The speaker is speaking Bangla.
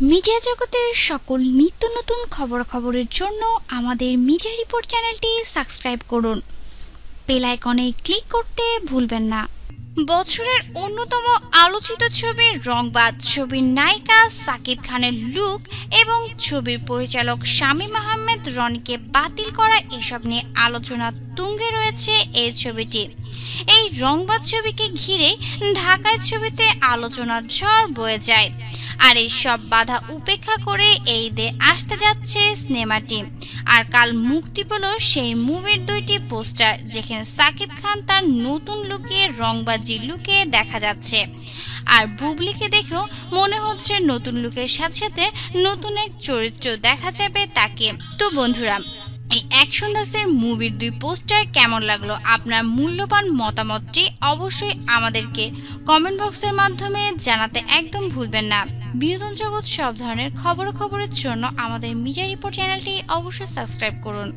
মিডিয়া জগতের সকল নিত্য নতুন খবরের জন্য আমাদের মিডিয়া রিপোর্ট চ্যানেলটি সাবস্ক্রাইব করুন। বেল আইকনে ক্লিক করতে ভুলবেন না। বছরের অন্যতম আলোচিত ছবি রংবাজ ছবির নায়িকা সাকিব খানের লুক এবং ছবির পরিচালক শামীম আহমেদ রনিকে বাতিল করা এসব নিয়ে আলোচনা তুঙ্গে রয়েছে এই ছবিটি। এই রংবাজ ছবিকে ঘিরে ঢাকায় ছবিতে আলোচনার ঝড় বয়ে যায়। আর এই সব বাধা উপেক্ষা করে এই ঈদে আসতে যাচ্ছে সিনেমাটি। আর কাল মুক্তি পেল সেই মুভির 2টি পোস্টার, যেখানে সাকিব খান তার নতুন লুকে রংবাজি লুকে দেখা যাচ্ছে। আর বুবলিকে দেখেও মনে হচ্ছে নতুন লুকের সাথে সাথে নতুন এক চরিত্র দেখা যাবে তাকে। তো বন্ধুরা, এই অ্যাকশন দাসের মুভির 2 পোস্টার কেমন লাগলো? আপনার মূল্যবান মতামতটি অবশ্যই আমাদেরকে কমেন্ট বক্সের মাধ্যমে জানাতে একদম ভুলবেন না। বিনোদন জগৎ সব ধরনের খবরের জন্য আমাদের মিডিয়া রিপোর্ট চ্যানেলটি অবশ্যই সাবস্ক্রাইব করুন।